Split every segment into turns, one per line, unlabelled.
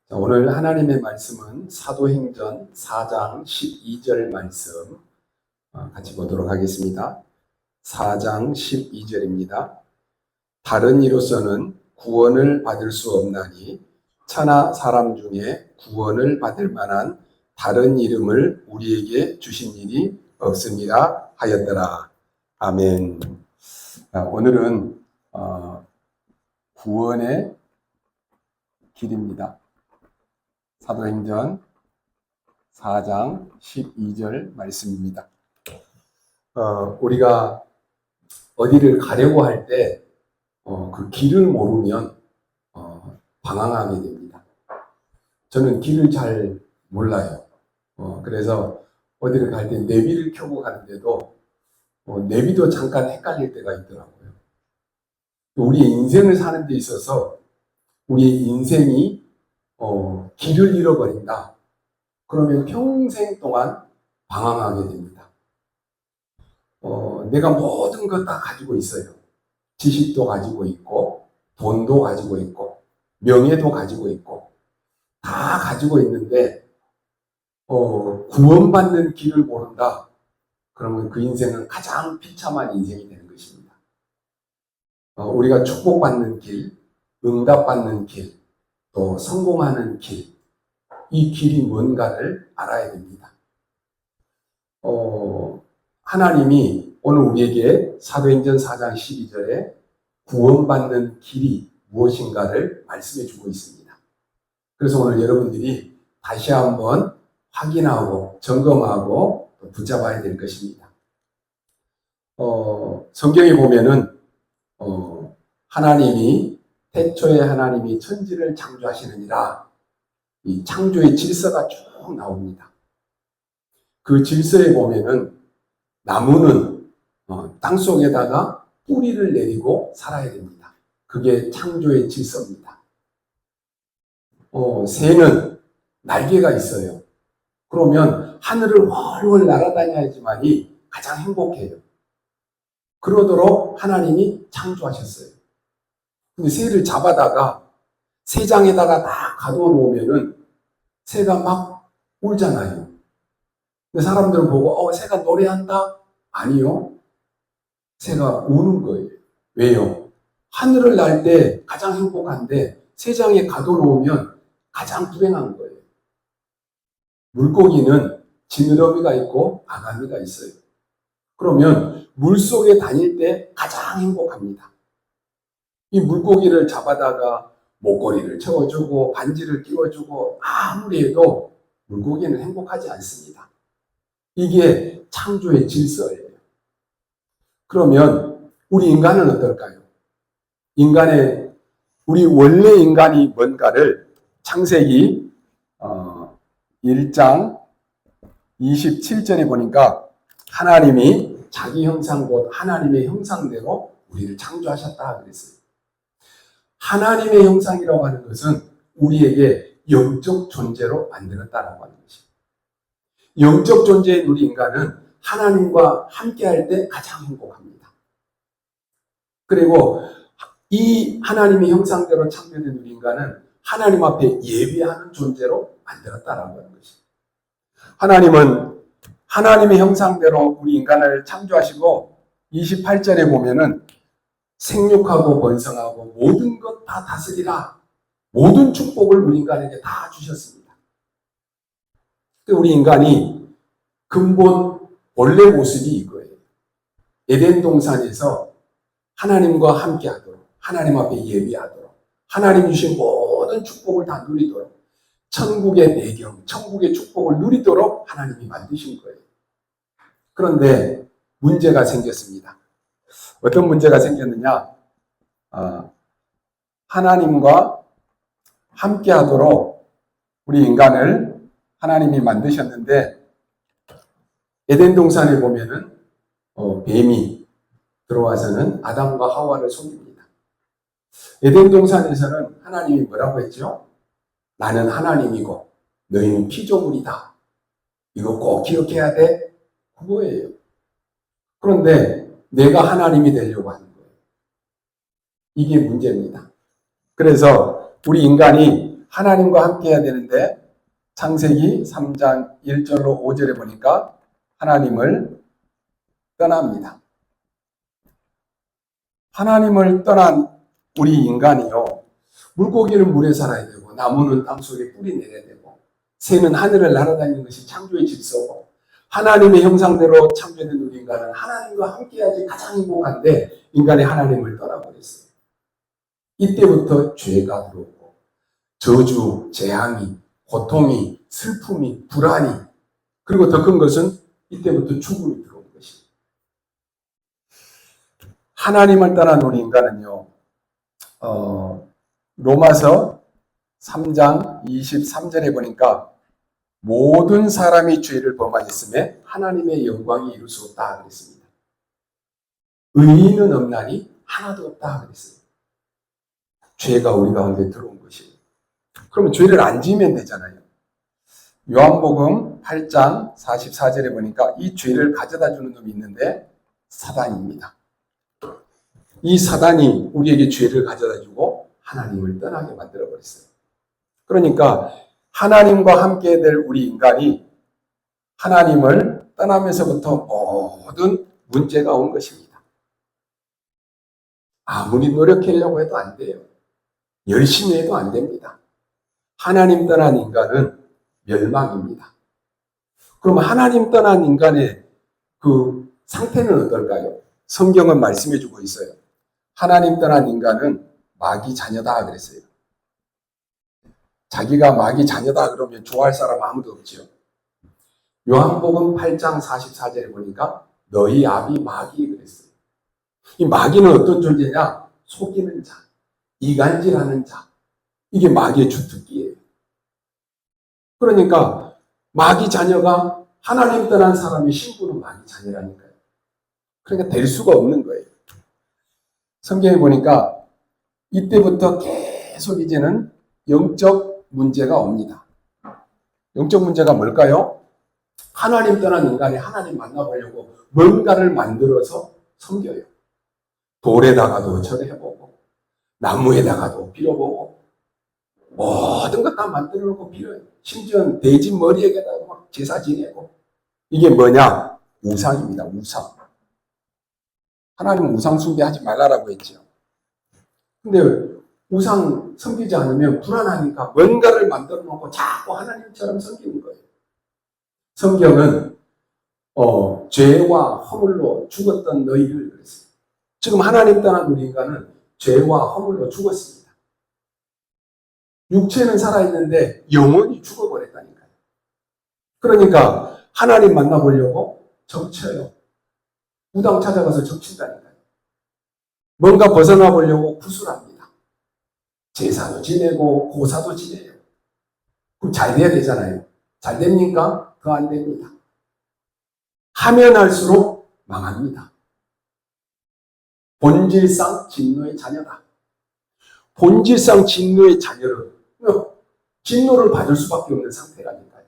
오늘 하나님의 말씀은 사도행전 4장 12절 말씀 같이 보도록 하겠습니다. 4장 12절입니다. 다른 이로서는 구원을 받을 수 없나니 천하 사람 중에 구원을 받을 만한 다른 이름을 우리에게 주신 일이 없음이라 하였더라. 아멘. 오늘은 구원의 길입니다. 사도행전 4장 12절 말씀입니다. 우리가 어디를 가려고 할 때 그 길을 모르면 방황하게 됩니다. 저는 길을 잘 몰라요. 그래서 어디를 갈 때 내비를 켜고 가는데도 내비도 잠깐 헷갈릴 때가 있더라고요. 우리의 인생을 사는 데 있어서 우리의 인생이 길을 잃어버린다. 그러면 평생 동안 방황하게 됩니다. 내가 모든 것 다 가지고 있어요. 지식도 가지고 있고, 돈도 가지고 있고, 명예도 가지고 있고, 다 가지고 있는데, 구원받는 길을 모른다. 그러면 그 인생은 가장 비참한 인생이 되는 것입니다. 우리가 축복받는 길, 응답받는 길, 또 성공하는 길, 이 길이 뭔가를 알아야 됩니다. 하나님이 오늘 우리에게 사도행전 4장 12절에 구원받는 길이 무엇인가를 말씀해 주고 있습니다. 그래서 오늘 여러분들이 다시 한번 확인하고 점검하고 붙잡아야 될 것입니다. 성경에 보면은 하나님이 태초에 하나님이 천지를 창조하시느니라, 이 창조의 질서가 쭉 나옵니다. 그 질서에 보면은 나무는 땅속에다가 뿌리를 내리고 살아야 됩니다. 그게 창조의 질서입니다. 새는 날개가 있어요. 그러면 하늘을 훨훨 날아다녀야지만이 가장 행복해요. 그러도록 하나님이 창조하셨어요. 근데 새를 잡아다가 새장에다가 다 가둬 놓으면은 새가 막 울잖아요. 근데 사람들은 보고 새가 노래한다? 아니요. 새가 우는 거예요. 왜요? 하늘을 날 때 가장 행복한데 새장에 가둬 놓으면 가장 불행한 거예요. 물고기는 지느러미가 있고 아가미가 있어요. 그러면 물속에 다닐 때 가장 행복합니다. 이 물고기를 잡아다가 목걸이를 채워주고 반지를 끼워주고 아무리 해도 물고기는 행복하지 않습니다. 이게 창조의 질서예요. 그러면 우리 인간은 어떨까요? 우리 원래 인간이 뭔가를 창세기 1장 27절에 보니까 하나님이 자기 형상 곧 하나님의 형상대로 우리를 창조하셨다 그랬어요. 하나님의 형상이라고 하는 것은 우리에게 영적 존재로 만들었다라고 하는 것입니다. 영적 존재인 우리 인간은 하나님과 함께할 때 가장 행복합니다. 그리고 이 하나님의 형상대로 창조된 우리 인간은 하나님 앞에 예배하는 존재로 만들었다라고 하는 것입니다. 하나님은 하나님의 형상대로 우리 인간을 창조하시고 28절에 보면은 생육하고 번성하고 모든 것 다 다스리라. 모든 축복을 우리 인간에게 다 주셨습니다. 우리 인간이 근본 원래 모습이 이거예요. 에덴 동산에서 하나님과 함께하도록, 하나님 앞에 예배하도록, 하나님 주신 모든 축복을 다 누리도록, 천국의 배경, 천국의 축복을 누리도록 하나님이 만드신 거예요. 그런데 문제가 생겼습니다. 어떤 문제가 생겼느냐? 하나님과 함께하도록 우리 인간을 하나님이 만드셨는데 에덴 동산에 보면은 뱀이 들어와서는 아담과 하와를 속입니다. 에덴 동산에서는 하나님이 뭐라고 했죠? 나는 하나님이고 너희는 피조물이다. 이거 꼭 기억해야 돼. 그거예요. 그런데 내가 하나님이 되려고 하는 거예요. 이게 문제입니다. 그래서 우리 인간이 하나님과 함께 해야 되는데 창세기 3장 1절로 5절에 보니까 하나님을 떠납니다. 하나님을 떠난 우리 인간이요. 물고기는 물에 살아야 되고 나무는 땅속에 뿌리 내려야 되고 새는 하늘을 날아다니는 것이 창조의 질서고 하나님의 형상대로 창조된 우리 인간은 하나님과 함께해야지 가장 행복한데 인간이 하나님을 떠나버렸어요. 이때부터 죄가 들어오고 저주, 재앙이, 고통이, 슬픔이, 불안이 그리고 더 큰 것은 이때부터 죽음이 들어오는 것입니다. 하나님을 떠난 우리 인간은요. 로마서 3장 23절에 보니까 모든 사람이 죄를 범하였음에 하나님의 영광이 이룰 수 없다 그랬습니다. 의인은 없나니 하나도 없다 그랬어요. 죄가 우리 가운데 들어온 것이에요. 그러면 죄를 안 지으면 되잖아요. 요한복음 8장 44절에 보니까 이 죄를 가져다 주는 놈이 있는데 사단입니다. 이 사단이 우리에게 죄를 가져다 주고 하나님을 떠나게 만들어 버렸어요. 그러니까 하나님과 함께 될 우리 인간이 하나님을 떠나면서부터 모든 문제가 온 것입니다. 아무리 노력하려고 해도 안 돼요. 열심히 해도 안 됩니다. 하나님 떠난 인간은 멸망입니다. 그럼 하나님 떠난 인간의 그 상태는 어떨까요? 성경은 말씀해 주고 있어요. 하나님 떠난 인간은 마귀 자녀다 그랬어요. 자기가 마귀 자녀다 그러면 좋아할 사람 아무도 없죠. 요한복음 8장 44절에 보니까 너희 아비 마귀 그랬어요. 이 마귀는 어떤 존재냐? 속이는 자, 이간질하는 자. 이게 마귀의 주특기예요. 그러니까 마귀 자녀가 하나님 떠난 사람의 신분은 마귀 자녀라니까요. 그러니까 될 수가 없는 거예요. 성경에 보니까 이때부터 계속 이제는 영적 문제가 옵니다. 영적 문제가 뭘까요? 하나님 떠난 인간이 하나님 만나보려고 뭔가를 만들어서 섬겨요. 돌에다가도 절해보고 나무에다가도 빌어보고 모든 것 다 만들어 놓고 빌어요. 심지어 돼지 머리에다가 막 제사 지내고. 이게 뭐냐? 우상입니다. 우상. 하나님은 우상 숭배하지 말라라고 했죠. 근데 우상 섬기지 않으면 불안하니까 뭔가를 만들어 놓고 자꾸 하나님처럼 섬기는 거예요. 성경은 죄와 허물로 죽었던 너희를 그랬어요. 지금 하나님 떠난 우리 인간은 죄와 허물로 죽었습니다. 육체는 살아있는데 영혼이 죽어버렸다니까요. 그러니까 하나님 만나보려고 점쳐요. 무당 찾아가서 점친다니까요. 뭔가 벗어나 보려고 구술합니다. 제사도 지내고 고사도 지내요. 그럼 잘 돼야 되잖아요. 잘 됩니까? 더 안 됩니다. 하면 할수록 망합니다. 본질상 진노의 자녀다. 본질상 진노의 자녀를 진노를 받을 수밖에 없는 상태라니까요.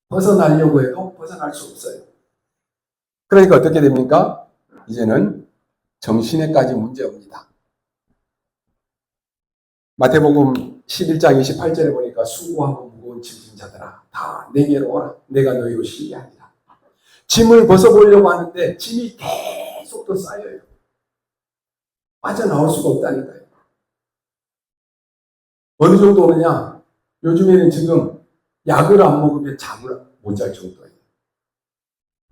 벗어나려고 해도 벗어날 수 없어요. 그러니까 어떻게 됩니까? 이제는 정신에까지 문제옵니다. 마태복음 11장 28절에 보니까 수고하고 무거운 짐진 자들아 다 내게로 오라. 내가 너희로 쉬게 하리라. 짐을 벗어보려고 하는데 짐이 계속 더 쌓여요. 빠져나올 수가 없다니까요. 어느 정도 오느냐? 요즘에는 지금 약을 안 먹으면 잠을 못 잘 정도예요.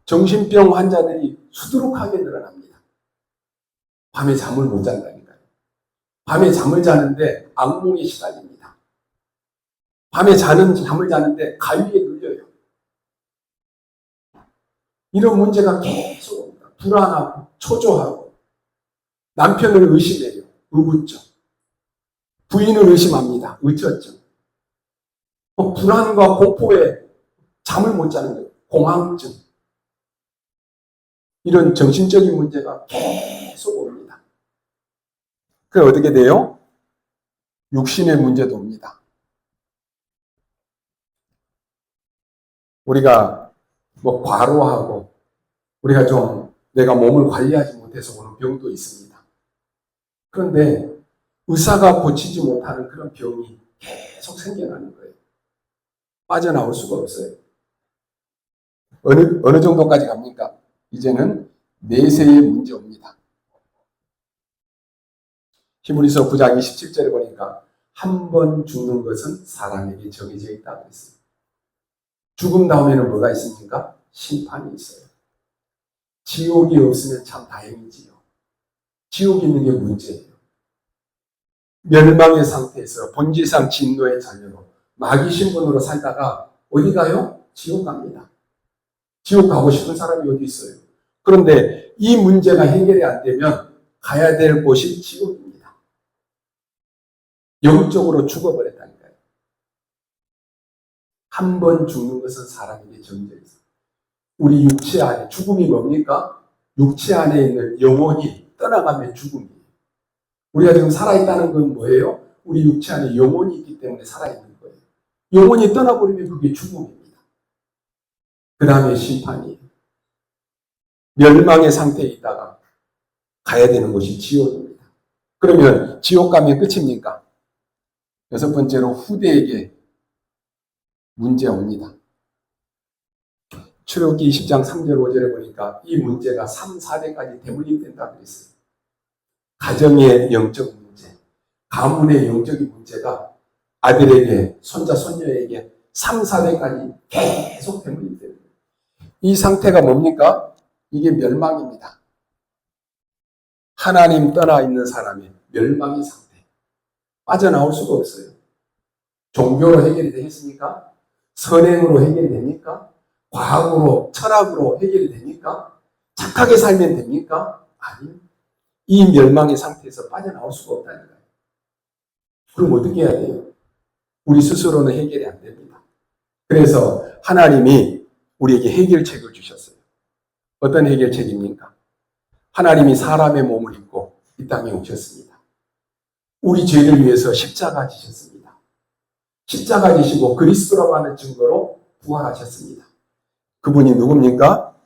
정신병 환자들이 수두룩하게 늘어납니다. 밤에 잠을 못 잔다니까요. 밤에 잠을 자는데 악몽에 시달립니다. 밤에 잠을 자는데 가위에 눌려요. 이런 문제가 계속 옵니다. 불안하고 초조하고 남편을 의심해요. 의구증. 부인을 의심합니다. 의처증. 불안과 공포에 잠을 못 자는 거예요. 공황증. 이런 정신적인 문제가 계속 옵니다. 그럼 어떻게 돼요? 육신의 문제도 옵니다. 우리가 과로하고 우리가 좀 내가 몸을 관리하지 못해서 오는 병도 있습니다. 그런데 의사가 고치지 못하는 그런 병이 계속 생겨나는 거예요. 빠져나올 수가 없어요. 어느 정도까지 갑니까? 이제는 내세의 문제 옵니다. 히브리서 9장 27절에 보니까 한 번 죽는 것은 사람에게 정해져 있다고 했어요. 죽음 다음에는 뭐가 있습니까? 심판이 있어요. 지옥이 없으면 참 다행이지요. 지옥이 있는 게 문제예요. 멸망의 상태에서 본질상 진노의 자녀로 마귀 신분으로 살다가 어디 가요? 지옥 갑니다. 지옥 가고 싶은 사람이 어디 있어요? 그런데 이 문제가 해결이 안 되면 가야 될 곳이 지옥입니다. 영적으로 죽어버렸다니까요. 한 번 죽는 것은 사람에게 정해져 있어요. 우리 육체 안에 죽음이 뭡니까? 육체 안에 있는 영혼이 떠나가면 죽음이에요. 우리가 지금 살아있다는 건 뭐예요? 우리 육체 안에 영혼이 있기 때문에 살아있는 거예요. 영혼이 떠나버리면 그게 죽음입니다. 그 다음에 심판이에요. 멸망의 상태에 있다가 가야 되는 곳이 지옥입니다. 그러면 지옥 가면 끝입니까? 여섯 번째로 후대에게 문제 옵니다. 출애굽기 20장 3절 5절에 보니까 이 문제가 3, 4대까지 대물림된다고 그랬어요. 가정의 영적 문제, 가문의 영적인 문제가 아들에게, 손자, 손녀에게 3, 4대까지 계속 대물림돼요. 이 상태가 뭡니까? 이게 멸망입니다. 하나님 떠나 있는 사람의 멸망의 상태. 빠져나올 수가 없어요. 종교로 해결이 되겠습니까? 선행으로 해결이 됩니까? 과학으로, 철학으로 해결이 됩니까? 착하게 살면 됩니까? 아니요. 이 멸망의 상태에서 빠져나올 수가 없다는 거예요. 그럼 어떻게 해야 돼요? 우리 스스로는 해결이 안 됩니다. 그래서 하나님이 우리에게 해결책을 주셨어요. 어떤 해결책입니까? 하나님이 사람의 몸을 입고 이 땅에 오셨습니다. 우리 죄를 위해서 십자가 지셨습니다. 십자가 지시고 그리스도라고 하는 증거로 부활하셨습니다. 그분이 누굽니까?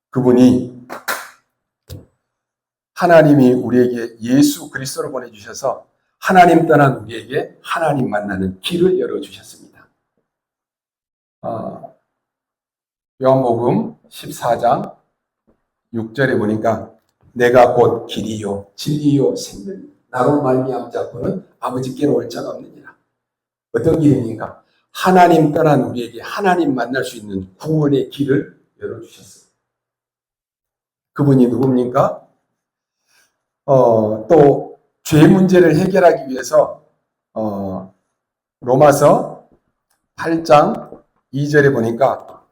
그분이 하나님이 우리에게 예수 그리스도를 보내주셔서 하나님 떠난 우리에게 하나님 만나는 길을 열어주셨습니다. 요한복음 14장 6절에 보니까 내가 곧 길이요 진리요 생명이요 나로 말미암지 않고는 아버지께로 올 자가 없느니라. 어떤 길입니까? 하나님 떠난 우리에게 하나님 만날 수 있는 구원의 길을 열어주셨어요. 그분이 누굽니까? 또 죄 문제를 해결하기 위해서 로마서 8장 2절에 보니까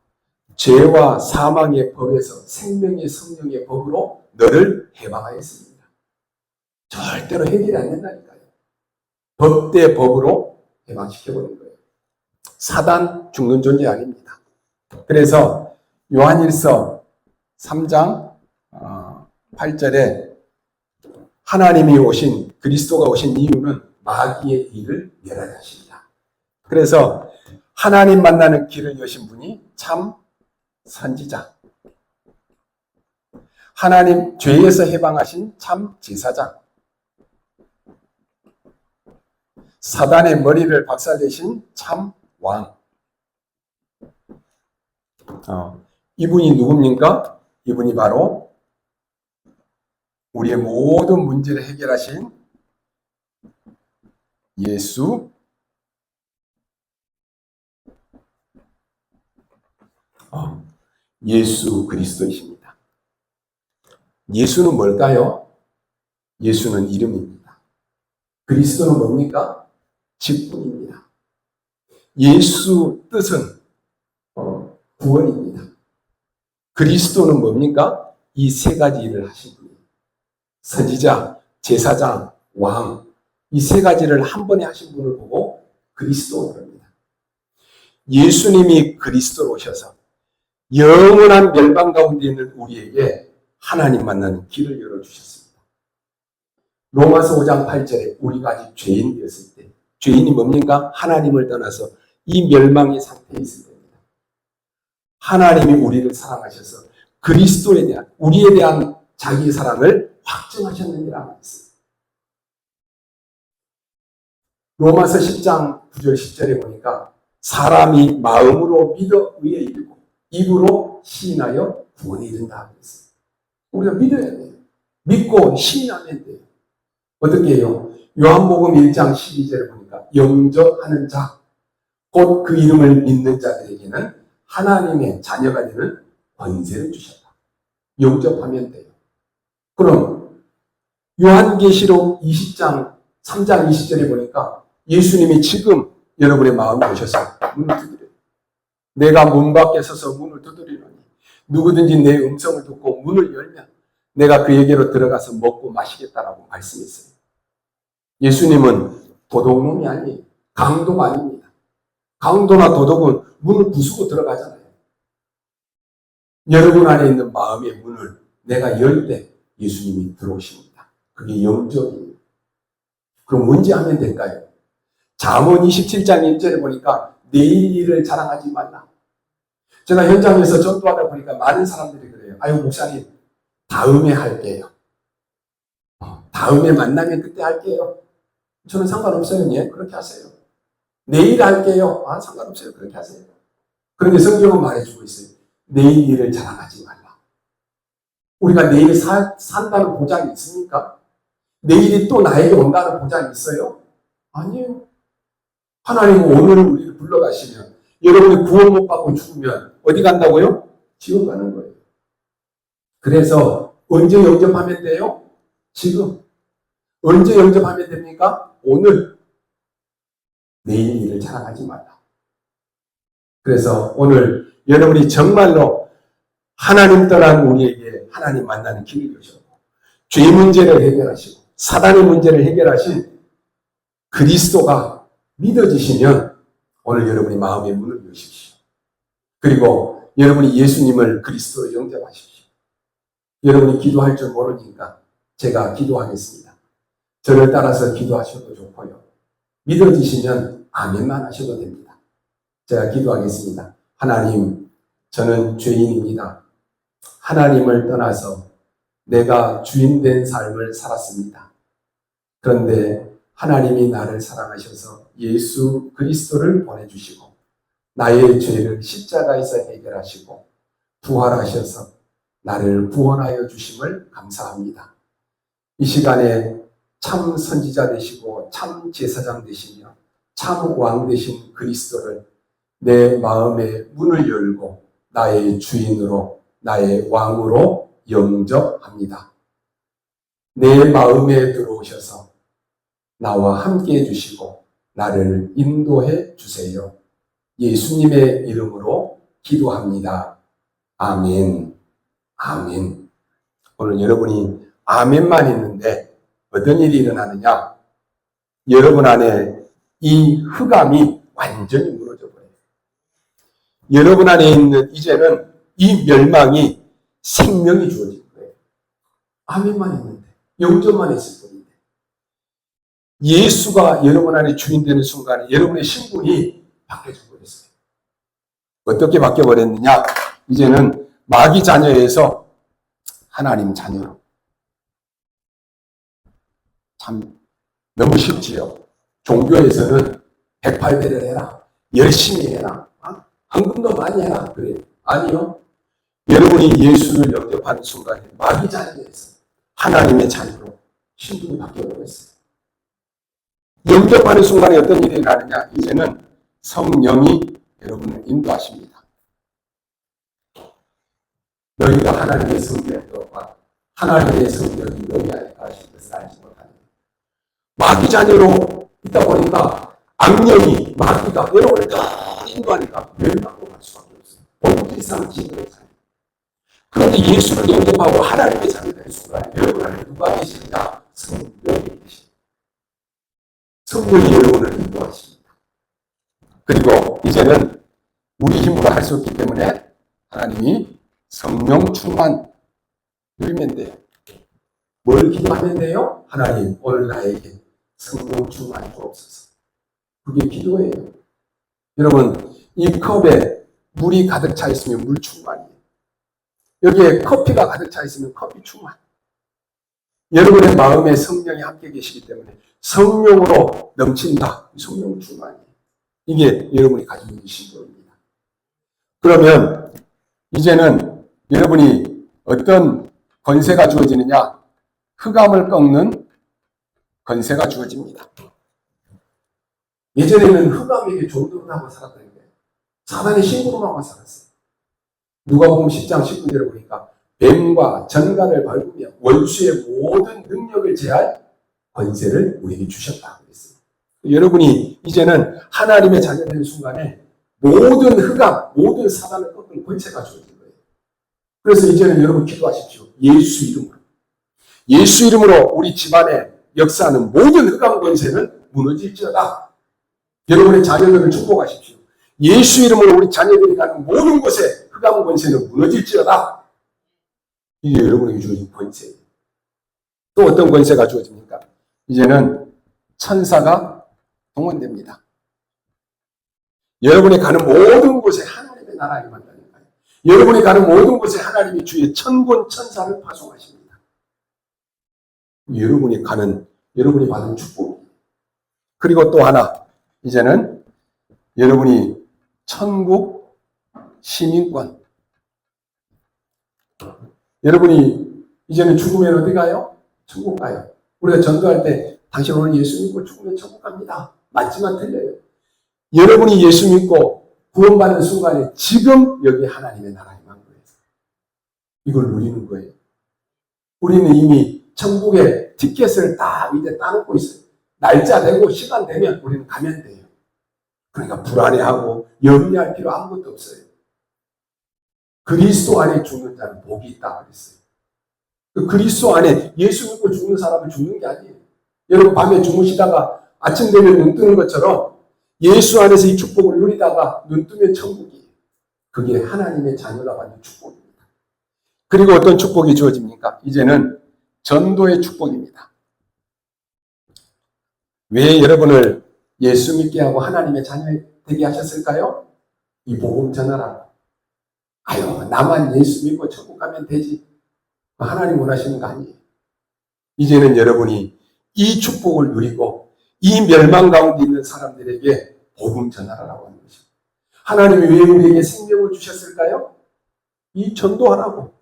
죄와 사망의 법에서 생명의 성령의 법으로 너를 해방하였습니다. 절대로 해결이 안 된다니까요. 법 대 법으로 해방시켜버린 거예요. 사단 죽는 존재 아닙니다. 그래서 요한일서 3장 8절에 하나님이 오신 그리스도가 오신 이유는 마귀의 일을 멸하게 하십니다. 그래서 하나님 만나는 길을 여신 분이 참 선지자, 하나님 죄에서 해방하신 참 제사장, 사단의 머리를 박살내신 참 왕. 이분이 누굽니까? 이분이 바로 우리의 모든 문제를 해결하신 예수 그리스도이십니다. 예수는 뭘까요? 예수는 이름입니다. 그리스도는 뭡니까? 직분입니다. 예수 뜻은 구원입니다. 그리스도는 뭡니까? 이 세 가지 일을 하신 분이에요. 선지자, 제사장, 왕, 이 세 가지를 한 번에 하신 분을 보고 그리스도라고 합니다. 예수님이 그리스도로 오셔서 영원한 멸망 가운데 있는 우리에게 하나님 만나는 길을 열어주셨습니다. 로마서 5장 8절에 우리가 아직 죄인 되었을 때, 죄인이 뭡니까? 하나님을 떠나서 이 멸망의 상태에 있을 때입니다. 하나님이 우리를 사랑하셔서 그리스도에 대한, 우리에 대한 자기의 사랑을 확증하셨느니라 말했어요. 로마서 10장 9절 10절에 보니까 사람이 마음으로 믿어 의에 이르고 입으로 시인하여 구원에 이른다 그랬어요. 우리가 믿어야 돼요. 믿고 시인하면 돼요. 어떻게 해요? 요한복음 1장 12절에 보니까 영접하는 자, 곧 그 이름을 믿는 자들에게는 하나님의 자녀가 되는 권세를 주셨다. 영접하면 돼요. 그럼 요한계시록 20장 3장 20절에 보니까 예수님이 지금 여러분의 마음에 오셔서 문을 두드려요. 내가 문 밖에 서서 문을 두드리노니 누구든지 내 음성을 듣고 문을 열면 내가 그에게로 들어가서 먹고 마시겠다라고 말씀했어요. 예수님은 도둑놈이 아니에요. 강도가 아닙니다. 강도나 도둑은 문을 부수고 들어가잖아요. 여러분 안에 있는 마음의 문을 내가 열 때 예수님이 들어오십니다. 그게 영접이에요. 그럼 언제 하면 될까요? 잠언 27장 1절에 보니까 내일 일을 자랑하지 말라. 제가 현장에서 전도하다 보니까 많은 사람들이 그래요. 아유 목사님 다음에 할게요. 다음에 만나면 그때 할게요. 저는 상관없어요. 예, 그렇게 하세요. 내일 할게요. 상관없어요. 그렇게 하세요. 그런데 성경은 말해주고 있어요. 내일 일을 자랑하지 말라. 우리가 내일 산다는 보장이 있습니까? 내일이 또 나에게 온다는 보장이 있어요? 아니에요. 하나님은 오늘 우리를 불러가시면 여러분이 구원 못 받고 죽으면 어디 간다고요? 지옥 가는 거예요. 그래서 언제 영접하면 돼요? 지금. 언제 영접하면 됩니까? 오늘. 내일 일을 자랑하지 말라. 그래서 오늘 여러분이 정말로 하나님 떠난 우리에게 하나님 만나는 길을 여셨고 죄 문제를 해결하시고 사단의 문제를 해결하신 그리스도가 믿어지시면 오늘 여러분이 마음의 문을 여십시오. 그리고 여러분이 예수님을 그리스도로 영접하십시오. 여러분이 기도할 줄 모르니까 제가 기도하겠습니다. 저를 따라서 기도하셔도 좋고요. 믿어지시면 아멘만 하셔도 됩니다. 제가 기도하겠습니다. 하나님, 저는 죄인입니다. 하나님을 떠나서 내가 주인된 삶을 살았습니다. 그런데 하나님이 나를 사랑하셔서 예수 그리스도를 보내주시고 나의 죄를 십자가에서 해결하시고 부활하셔서 나를 구원하여 주심을 감사합니다. 이 시간에 참 선지자 되시고 참 제사장 되시며 참 왕 되신 그리스도를 내 마음의 문을 열고 나의 주인으로 나의 왕으로 영접합니다. 내 마음에 들어오셔서 나와 함께 해주시고 나를 인도해 주세요. 예수님의 이름으로 기도합니다. 아멘. 아멘. 오늘 여러분이 아멘만 했는데 어떤 일이 일어나느냐? 여러분 안에 이 흑암이 완전히 무너져 버려요. 여러분 안에 있는 이제는 이 멸망이 생명이 주어진 거예요. 아멘만 했는데, 영접만 했을 뿐인데. 예수가 여러분 안에 주인 되는 순간에 여러분의 신분이 바뀌어져 버렸어요. 어떻게 바뀌어버렸느냐? 이제는 마귀 자녀에서 하나님 자녀로. 참 너무 쉽지요. 종교에서는 108배를 해라. 열심히 해라. 헌금도 많이 해라. 그래요. 아니요. 여러분이 예수를 영접하는 순간에 마귀 자녀에서 하나님의 자녀로 신분이 바뀌어버렸어요. 영접하는 순간에 어떤 일이 일어나느냐? 이제는 성령이 여러분을 인도하십니다. 너희가 하나님의 성령과 하나님의 성령이 너희 안에 가신 것을 알지 못하니 마귀 자녀로 있다 보니까 악령이 마귀가 여러분을 다 인도하니까 멸망으로 갈 수밖에 없어요. 오늘 이상 지도에 사요. 그런데 예수를 영접하고 하나님의 자녀가 되는 순간 여러분 안에 누가 계시느냐? 성령이 계십니다. 성령이 여러분을 인도하십니다. 그리고 이제는 우리 힘으로 할 수 없기 때문에 하나님이 성령 충만 누리면 돼요. 뭘 기도하면 돼요? 하나님 오늘 나에게 성령 충만 주옵소서. 그게 기도예요. 여러분 이 컵에 물이 가득 차 있으면 물 충만이에요. 여기에 커피가 가득 차 있으면 커피 충만. 여러분의 마음에 성령이 함께 계시기 때문에 성령으로 넘친다. 성령 충만이. 이게 여러분이 가지고 있는 신조입니다. 그러면 이제는 여러분이 어떤 권세가 주어지느냐? 흑암을 꺾는 권세가 주어집니다. 예전에는 흑암에게 종노릇하고 살았던 거예요. 사단의 신부름하고 살았어요. 누가복음 10장 19절에 보니까 뱀과 전갈을 밟으며 원수의 모든 능력을 제할 권세를 우리에게 주셨다 그랬어요. 여러분이 이제는 하나님의 자녀된 순간에 모든 흑암, 모든 사단을 꺾는 권세가 주어진 거예요. 그래서 이제는 여러분 기도하십시오. 예수 이름으로. 예수 이름으로 우리 집안에 역사하는 모든 흑암 권세는 무너질지어다. 여러분의 자녀들을 축복하십시오. 예수 이름으로 우리 자녀들이 가는 모든 곳에 흑암 권세는 무너질지어다. 이게 여러분에게 주어진 권세예요. 또 어떤 권세가 주어집니까? 이제는 천사가 동원됩니다. 여러분이 가는 모든 곳에 하나님의 나라가 임한다는 거예요. 여러분이 가는 모든 곳에 하나님이 주의 천군 천사를 파송하십니다. 여러분이 받은 축복. 그리고 또 하나, 이제는 여러분이 천국 시민권. 여러분이 이제는 죽으면 어디 가요? 천국 가요. 우리가 전도할 때 당신 오늘 예수 믿고 죽으면 천국 갑니다. 맞지만 틀려요. 여러분이 예수 믿고 구원받는 순간에 지금 여기 하나님의 나라에 임한 거예요. 이걸 누리는 거예요. 우리는 이미 천국의 티켓을 다 이제 따놓고 있어요. 날짜 되고 시간 되면 우리는 가면 돼요. 그러니까 불안해하고 염려할 필요 아무것도 없어요. 그리스도 안에 죽는 자는 복이 있다 그랬어요. 그 그리스도 안에 예수 믿고 죽는 사람은 죽는 게 아니에요. 여러분 밤에 주무시다가 아침 되면 눈 뜨는 것처럼 예수 안에서 이 축복을 누리다가 눈 뜨면 천국이에요. 그게 하나님의 자녀가 받는 축복입니다. 그리고 어떤 축복이 주어집니까? 이제는 전도의 축복입니다. 왜 여러분을 예수 믿게 하고 하나님의 자녀 되게 하셨을까요? 이 복음 전하라고. 아유, 나만 예수 믿고 천국 가면 되지. 하나님 원하시는 거 아니에요. 이제는 여러분이 이 축복을 누리고 이 멸망 가운데 있는 사람들에게 복음 전하라고 하는 것입니다. 하나님이 왜 우리에게 생명을 주셨을까요? 이 전도하라고.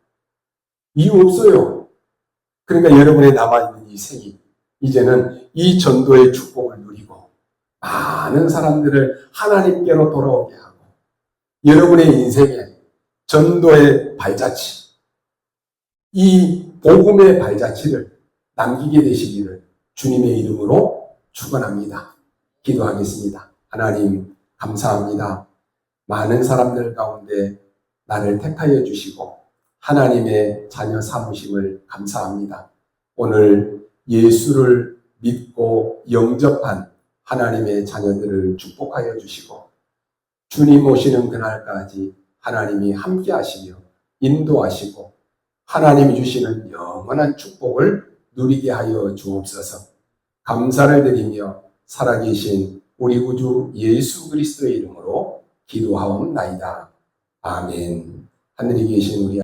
이유 없어요. 그러니까 여러분의 남아있는 이 생이 이제는 이 전도의 축복을 누리고 많은 사람들을 하나님께로 돌아오게 하고 여러분의 인생에 전도의 발자취, 이 복음의 발자취를 남기게 되시기를 주님의 이름으로 축원합니다. 기도하겠습니다. 하나님 감사합니다. 많은 사람들 가운데 나를 택하여 주시고 하나님의 자녀 삼으심을 감사합니다. 오늘 예수를 믿고 영접한 하나님의 자녀들을 축복하여 주시고 주님 오시는 그날까지 하나님이 함께 하시며 인도하시고 하나님이 주시는 영원한 축복을 누리게 하여 주옵소서. 감사를 드리며 살아계신 우리 구주 예수 그리스도의 이름으로 기도하옵나이다. 아멘. 하늘에 계신 우리